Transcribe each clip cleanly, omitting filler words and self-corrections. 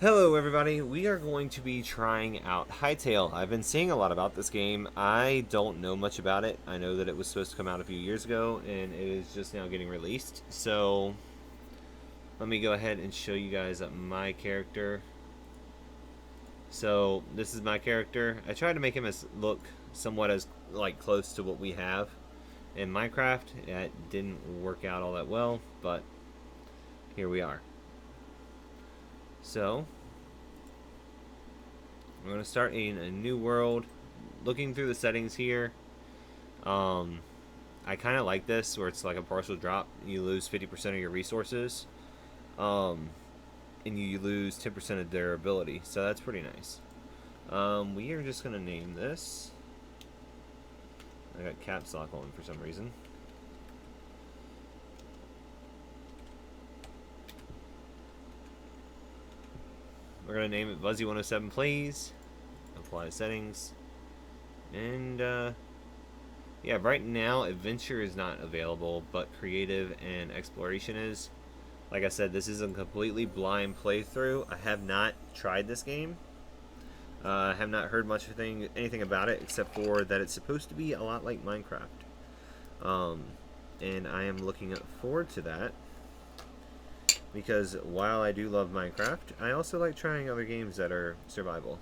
Hello everybody, we are going to be trying out Hytale. I've been seeing a lot about this game. I don't know much about it. I know that it was supposed to come out a few years ago and it is just now getting released. So let me go ahead and show you guys my character. So this is my character. I tried to make him look somewhat as like close to what we have in Minecraft. It didn't work out all that well, but here we are. So we're going to start in a new world. Looking through the settings here, um, I kind of like this where it's like a partial drop. You lose 50% of your resources, um, and you lose 10% of durability. So that's pretty nice. We are just going to name this. I got caps lock on for some reason. We're going to name it Buzzy107 Please. Apply settings. And, yeah, right now, Adventure is not available, but Creative and Exploration is. Like I said, this is a completely blind playthrough. I have not tried this game. I have not heard anything about it, except for that it's supposed to be a lot like Minecraft. Um, and I am looking forward to that. Because while I do love Minecraft, I also like trying other games that are survival.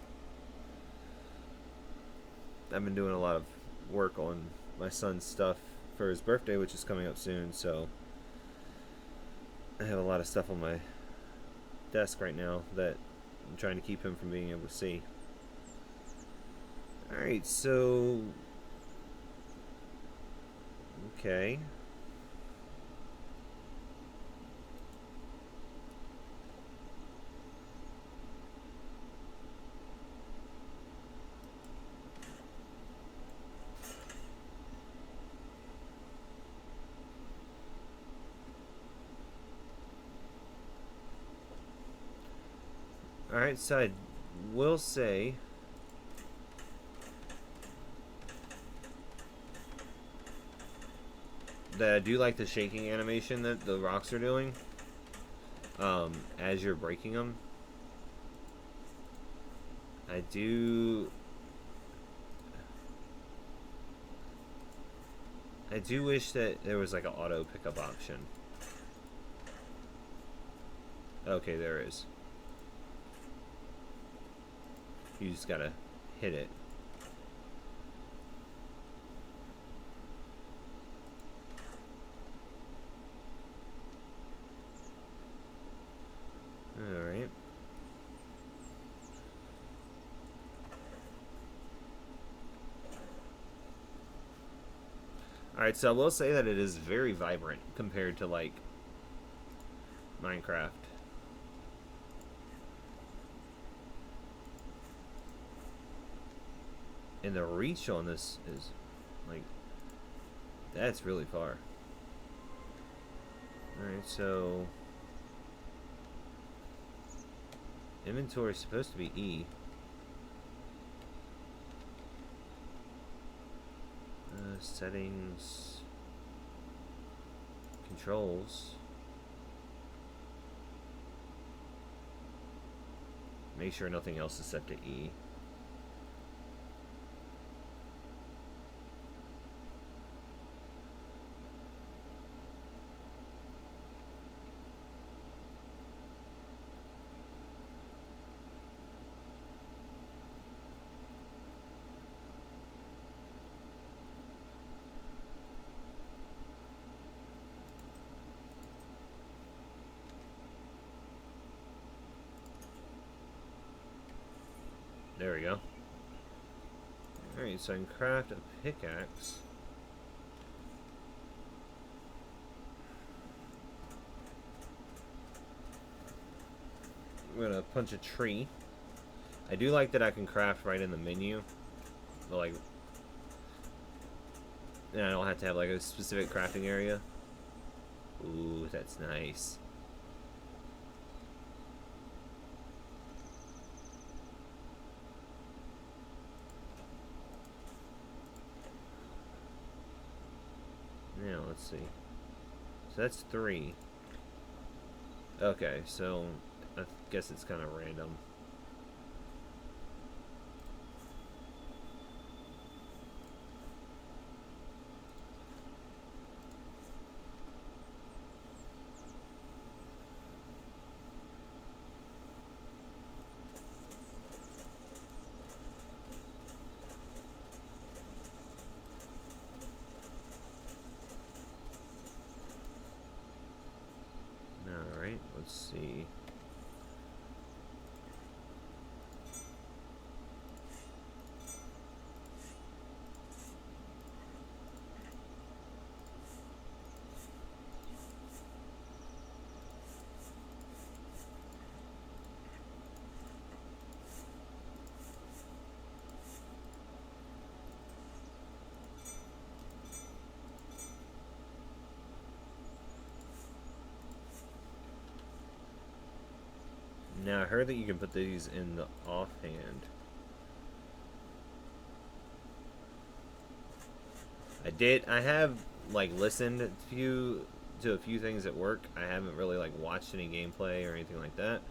I've been doing a lot of work on my son's stuff for his birthday, which is coming up soon, so I have a lot of stuff on my desk right now that I'm trying to keep him from being able to see. Alright, so... Okay. Alright, so I will say that I do like the shaking animation that the rocks are doing as you're breaking them. I do wish that there was like an auto pickup option. Okay, there is. You just gotta hit it. Alright. Alright, so I will say that it is very vibrant compared to like Minecraft. And the reach on this is like, that's really far. Alright, so inventory is supposed to be E. Settings, controls. Make sure nothing else is set to E. There we go. Alright, so I can craft a pickaxe. I'm gonna punch a tree. I do like that I can craft right in the menu. But like, and I don't have to have like a specific crafting area. Ooh, that's nice. Now, let's see. So that's 3. Okay, so I guess it's kind of random. Alright, let's see. Now I heard that you can put these in the offhand. I have like listened to a few things at work. I haven't really like watched any gameplay or anything like that.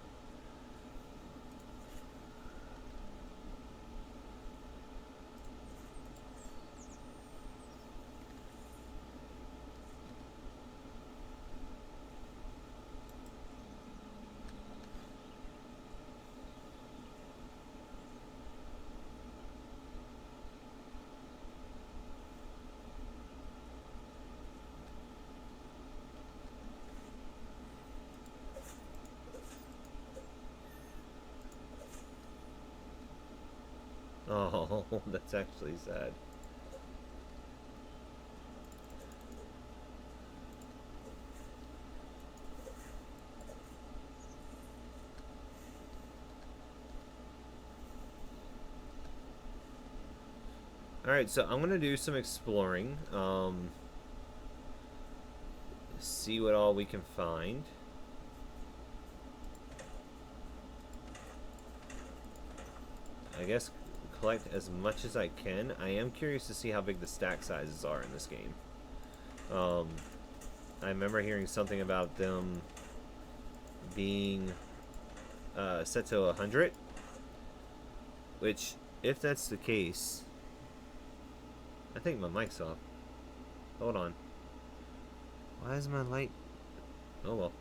Oh, that's actually sad. Alright, so I'm gonna do some exploring. See what all we can find. I guess collect as much as I can. I am curious to see how big the stack sizes are in this game. I remember hearing something about them being set to 100, which, if that's the case, I think my mic's off. Hold on. Why is my light? Oh well.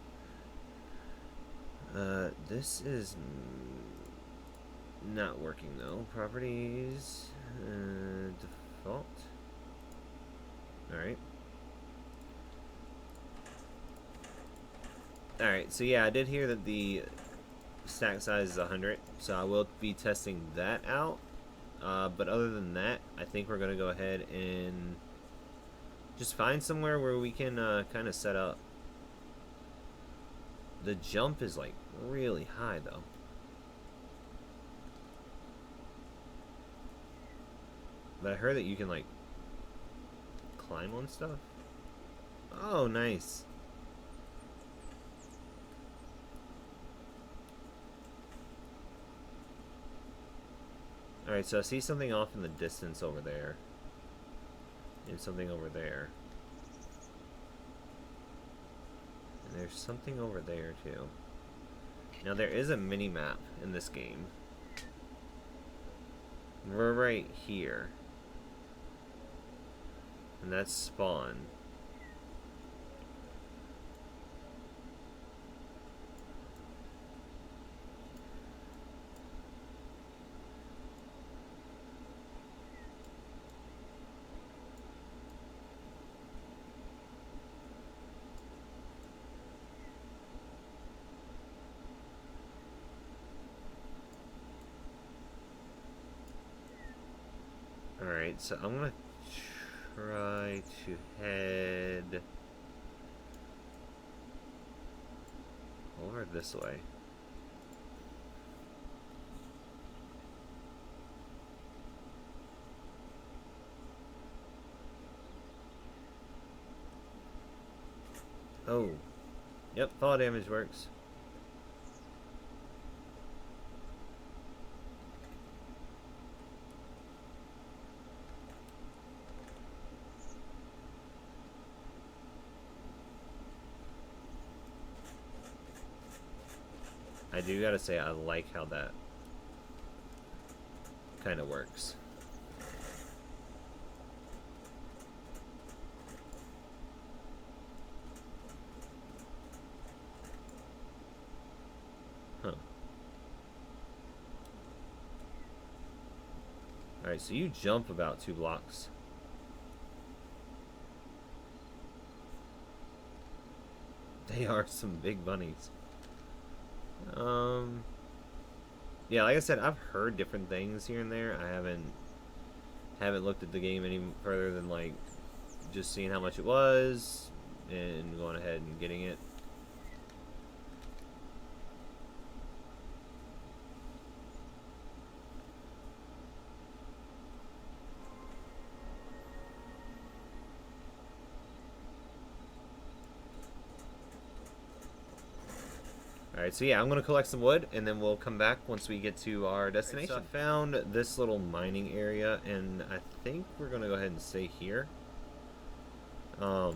This is not working though. Properties, default. Alright. Alright, so yeah, I did hear that the stack size is 100, so I will be testing that out. But other than that, I think we're going to go ahead and just find somewhere where we can kind of set up. The jump is like really high though. But I heard that you can like climb on stuff. Oh, nice. Alright, so I see something off in the distance over there. And something over there. And there's something over there too. Now there is a mini-map in this game. We're right here. And that's spawn. Alright, so I'm gonna try to head over this way. Oh. Yep, fall damage works. I do gotta say, I like how that kind of works. Huh. Alright, so you jump about 2 blocks. They are some big bunnies. Yeah, like I said, I've heard different things here and there. I haven't looked at the game any further than like just seeing how much it was and going ahead and getting it. Alright, so yeah, I'm going to collect some wood, and then we'll come back once we get to our destination. Right, so I found this little mining area, and I think we're going to go ahead and stay here. I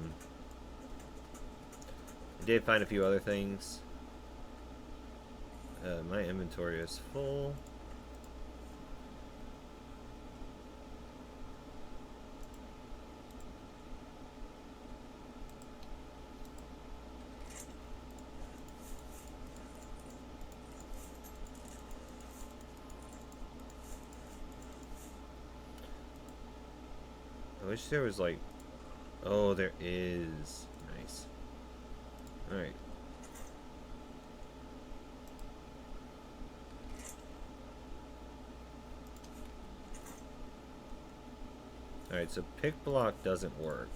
did find a few other things. My inventory is full. I wish there was like... Oh, there is. Nice. Alright. Alright, so pick block doesn't work.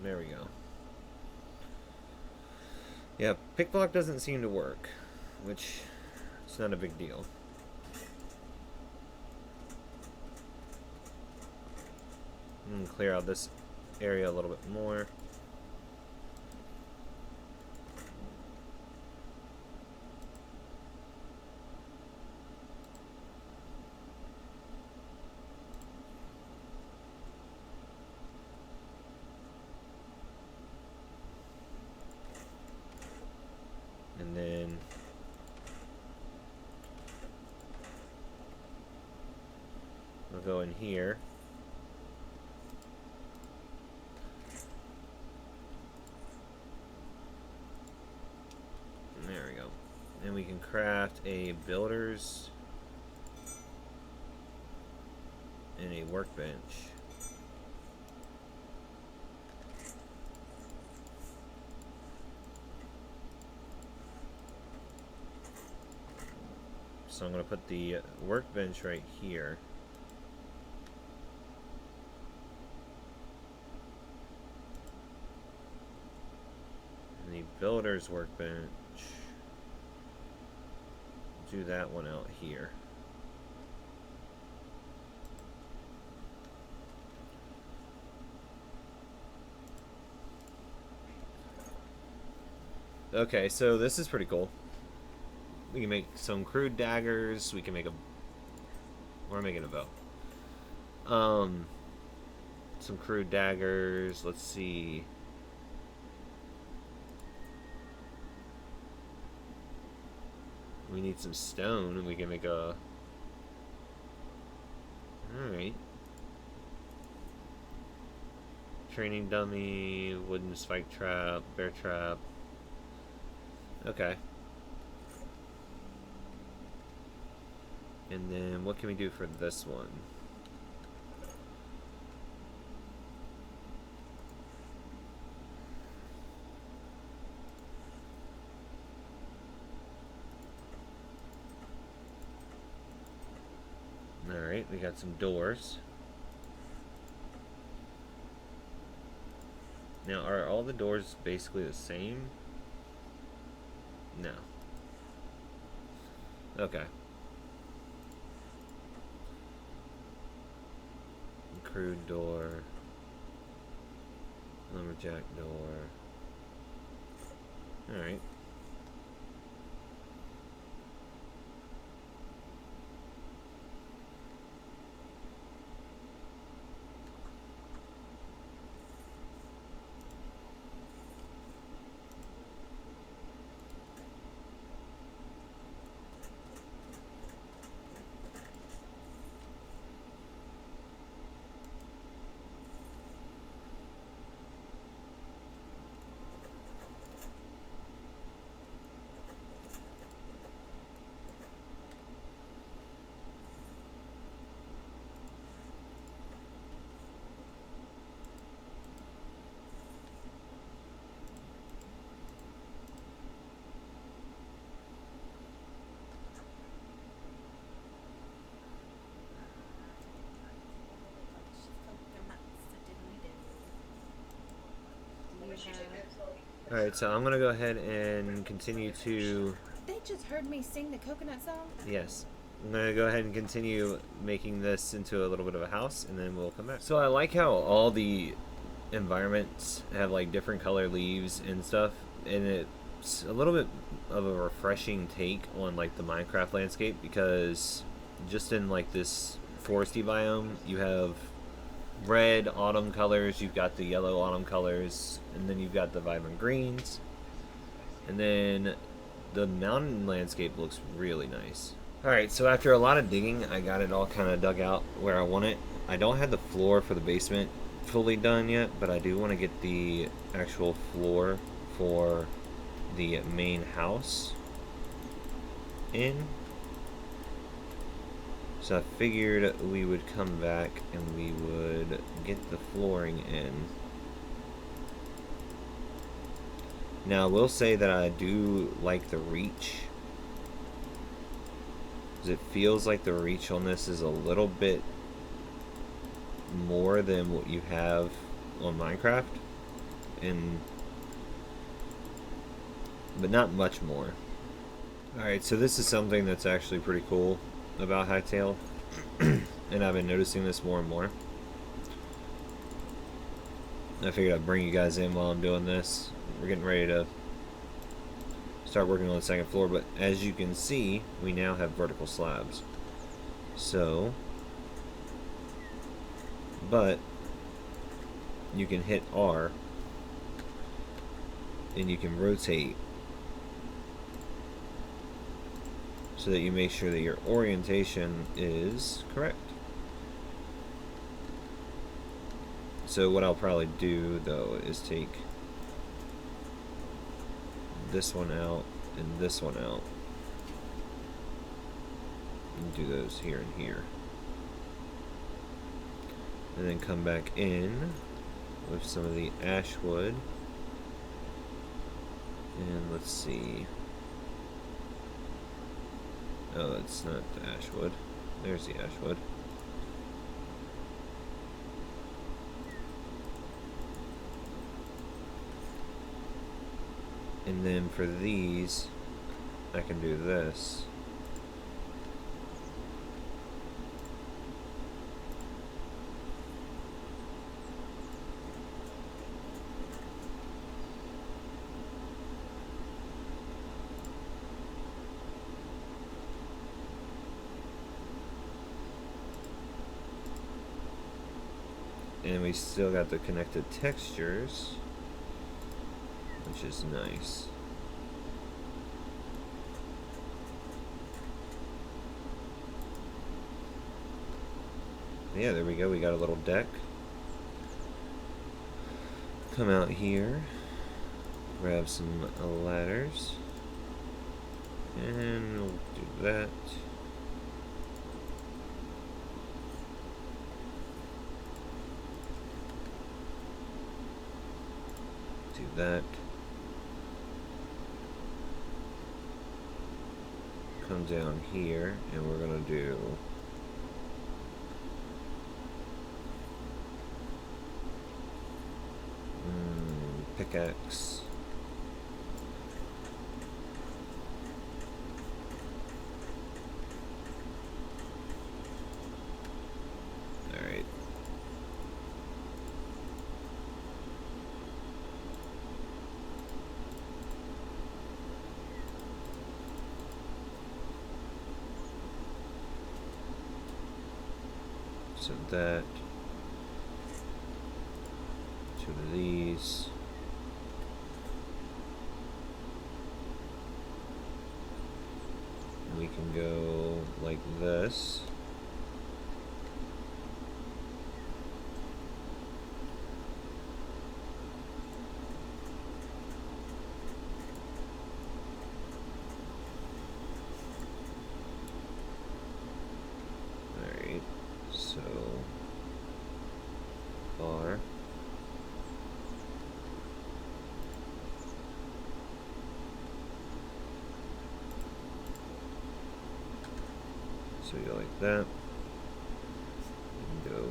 There we go. Yeah, pick block doesn't seem to work, which is not a big deal. Clear out this area a little bit more. And then we'll go in here. And there we go. And we can craft a builder's and a workbench. So I'm going to put the workbench right here. And the builder's workbench, do that one out here. Okay, so this is pretty cool. We can make some crude daggers. We can make a... We're making a bow. Some crude daggers. Let's see. We need some stone, and we can make a... Alright. Training dummy, wooden spike trap, bear trap. Okay. And then what can we do for this one? Alright, we got some doors. Now, are all the doors basically the same? No. Okay. Crude door. Lumberjack door. Alright. Alright, so I'm gonna go ahead and continue to... They just heard me sing the coconut song? Yes. I'm gonna go ahead and continue making this into a little bit of a house, and then we'll come back. So I like how all the environments have like different color leaves and stuff, and it's a little bit of a refreshing take on like the Minecraft landscape, because just in like this foresty biome, you have red autumn colors, you've got the yellow autumn colors, and then you've got the vibrant greens, and then the mountain landscape looks really nice. Alright, so after a lot of digging, I got it all kind of dug out where I want it. I don't have the floor for the basement fully done yet, but I do want to get the actual floor for the main house in. So I figured we would come back and we would get the flooring in. Now I will say that I do like the reach, because it feels like the reach on this is a little bit more than what you have on Minecraft, but not much more. Alright, so this is something that's actually pretty cool about Hytale, and I've been noticing this more and more. I figured I'd bring you guys in while I'm doing this. We're getting ready to start working on the second floor, but as you can see, we now have vertical slabs. So, but you can hit R and you can rotate so that you make sure that your orientation is correct. So what I'll probably do though is take this one out and this one out and do those here and here, and then come back in with some of the ash wood, and let's see, oh, that's not the ash wood, there's the ash wood. And then for these, I can do this. And we still got the connected textures, which is nice. Yeah, there we go. We got a little deck. Come out here, grab some ladders, and we'll do that. Do that. Come down here, and we're gonna do pickaxe. Alright. So that, two of these, and we can go like this. Alright, so R. So you go like that, and go,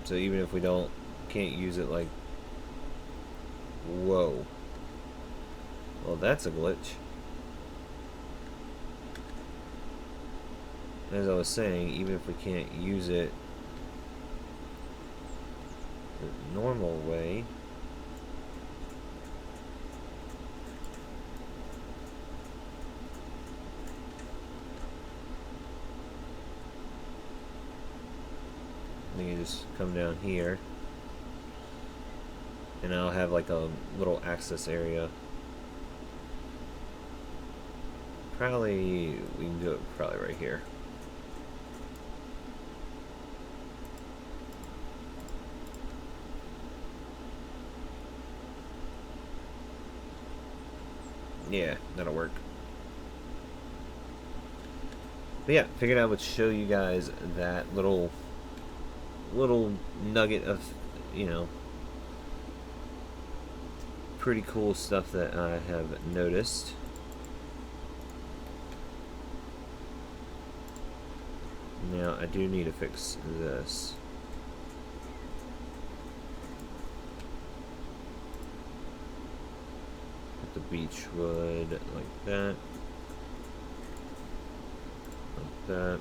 So even if we can't use it, like, whoa. Well, that's a glitch. As I was saying, even if we can't use it the normal way, then you just come down here, and I'll have like a little access area. Probably, we can do it probably right here. Yeah, that'll work. But yeah, figured I would show you guys that little nugget of, you know, pretty cool stuff that I have noticed. Now I do need to fix this. Put the beech wood like that. Like that.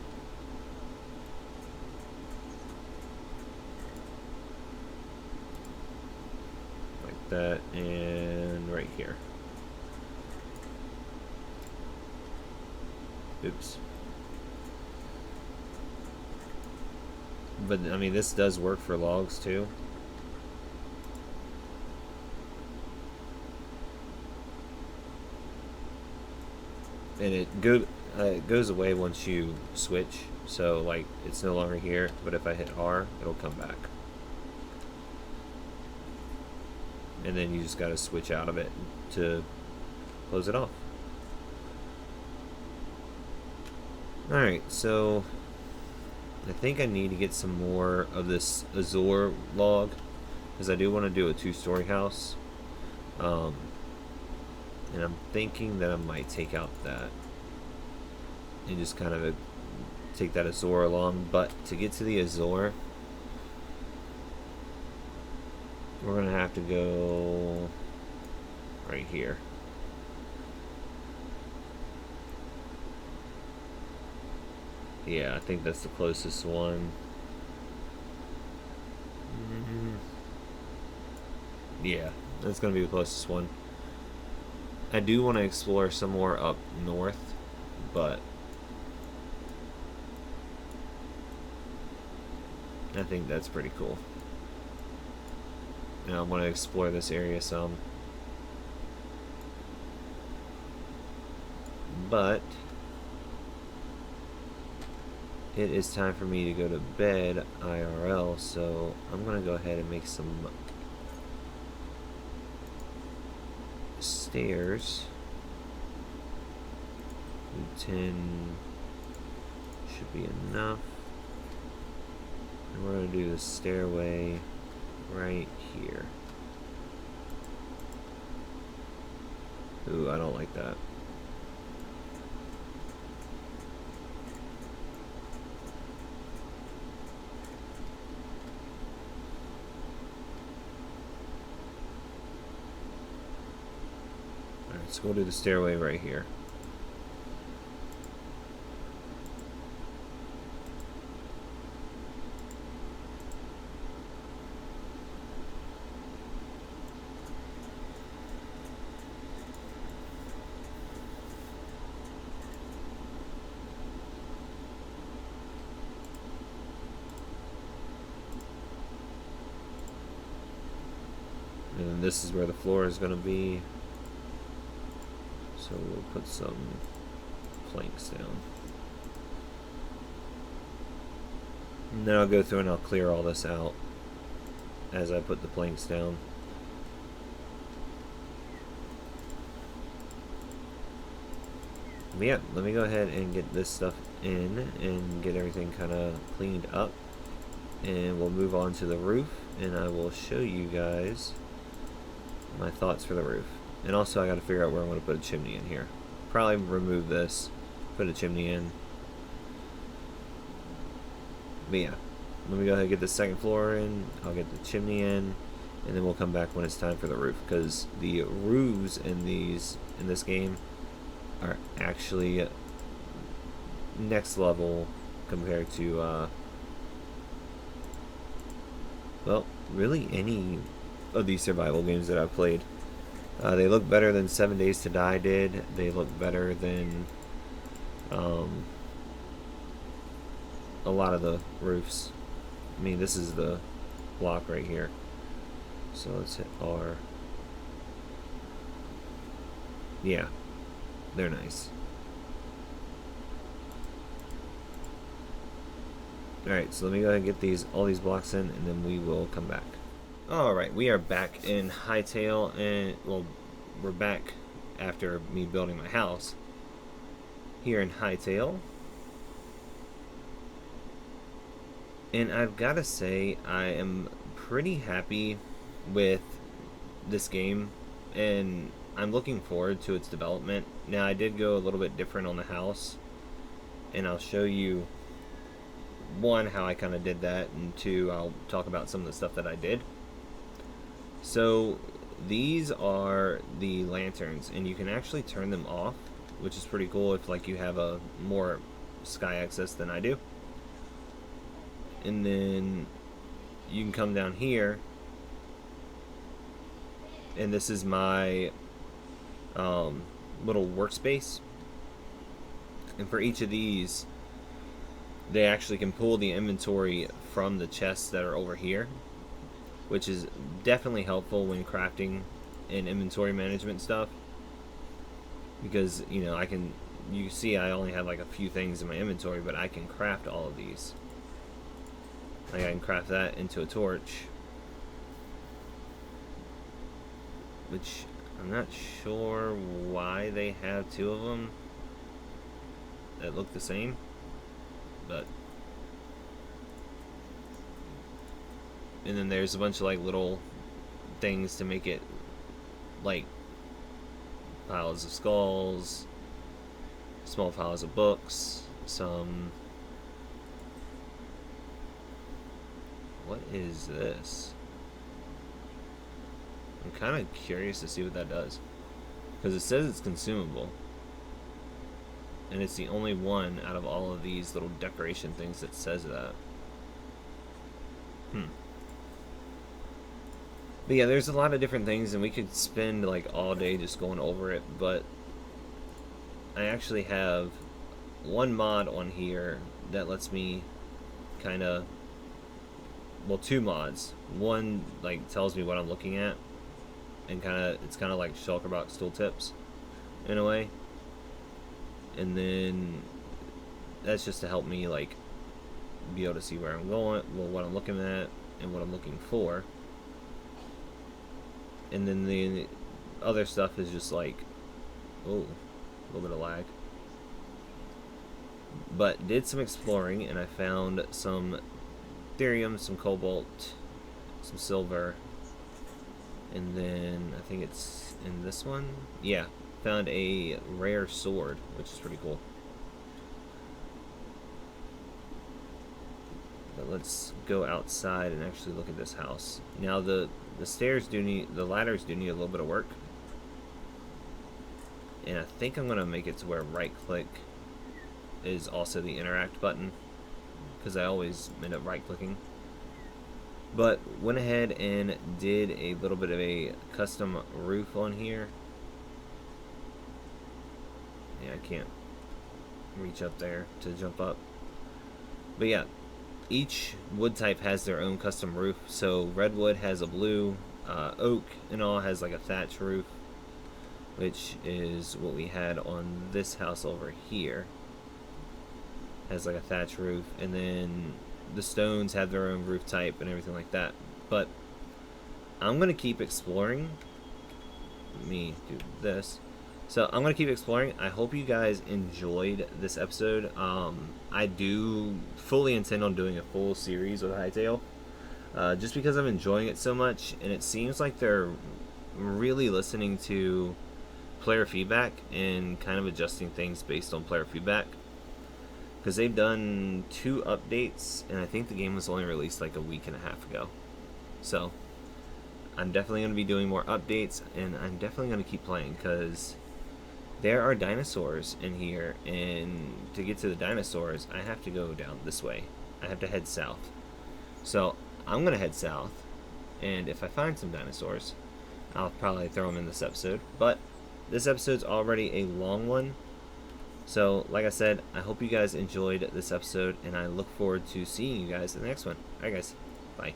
Like that, and right here. Oops. But I mean, this does work for logs too. And it goes away once you switch, so like it's no longer here, but if I hit R, it'll come back. And then you just gotta switch out of it to close it off. Alright, so I think I need to get some more of this Azure log, because I do want to do a 2-story house. And I'm thinking that I might take out that and just kind of take that Azure along. But to get to the Azure, we're going to have to go right here. Yeah, I think that's the closest one. Yeah, that's going to be the closest one. I do want to explore some more up north, but I think that's pretty cool. And I want to explore this area some. But it is time for me to go to bed IRL, so I'm going to go ahead and make some stairs. 10 should be enough. And we're going to do the stairway right here. Ooh, I don't like that. Alright, so we'll do the stairway right here. And then this is where the floor is going to be. So we'll put some planks down. And then I'll go through and I'll clear all this out as I put the planks down. But yeah, let me go ahead and get this stuff in and get everything kind of cleaned up. And we'll move on to the roof, and I will show you guys my thoughts for the roof. And also I got to figure out where I'm going to put a chimney in here. Probably remove this, put a chimney in. But yeah, let me go ahead and get the second floor in. I'll get the chimney in, and then we'll come back when it's time for the roof, because the roofs in this game are actually next level compared to well, really any of these survival games that I've played. They look better than 7 Days to Die did. They look better than a lot of the roofs. I mean, this is the block right here. So let's hit R. Yeah, they're nice. Alright, so let me go ahead and get all these blocks in, and then we will come back. Alright, we are back in Hytale, and, well, we're back after me building my house here in Hytale. And I've got to say, I am pretty happy with this game, and I'm looking forward to its development. Now, I did go a little bit different on the house, and I'll show you, one, how I kind of did that, and two, I'll talk about some of the stuff that I did. So these are the lanterns, and you can actually turn them off, which is pretty cool if like you have a more sky access than I do. And then you can come down here, and this is my little workspace, and for each of these they actually can pull the inventory from the chests that are over here, which is definitely helpful when crafting and inventory management stuff, because you see I only have like a few things in my inventory, but I can craft all of these. Like I can craft that into a torch, which I'm not sure why they have two of them that look the same, but and then there's a bunch of like little things to make it like piles of skulls, small piles of books, some, what is this? I'm kind of curious to see what that does, because it says it's consumable, and it's the only one out of all of these little decoration things that says that. But yeah, there's a lot of different things, and we could spend like all day just going over it, but I actually have one mod on here that lets me kind of, well, two mods. One like tells me what I'm looking at, and it's kind of like shulker box tooltips in a way, and then that's just to help me like be able to see where I'm going, well, what I'm looking at and what I'm looking for. And then the other stuff is just like, oh, a little bit of lag. But did some exploring, and I found some Therium, some cobalt, some silver, and then I think it's in this one. Yeah, found a rare sword, which is pretty cool. But let's go outside and actually look at this house. Now the ladders do need a little bit of work, and I think I'm gonna make it to where right click is also the interact button, because I always end up right clicking. But went ahead and did a little bit of a custom roof on here. Yeah, I can't reach up there to jump up, but yeah, each wood type has their own custom roof. So redwood has a blue, oak and all has like a thatch roof, which is what we had on this house over here. Has like a thatch roof, and then the stones have their own roof type and everything like that. But I'm gonna keep exploring. Let me do this. So I'm gonna keep exploring. I hope you guys enjoyed this episode. I do fully intend on doing a full series with Hytale, just because I'm enjoying it so much, and it seems like they're really listening to player feedback and kind of adjusting things based on player feedback. because they've done 2 updates, and I think the game was only released like a week and a half ago. So I'm definitely going to be doing more updates, and I'm definitely going to keep playing because there are dinosaurs in here, and to get to the dinosaurs, I have to go down this way. I have to head south. So I'm going to head south, and if I find some dinosaurs, I'll probably throw them in this episode. But this episode's already a long one. So, like I said, I hope you guys enjoyed this episode, and I look forward to seeing you guys in the next one. Alright, guys. Bye.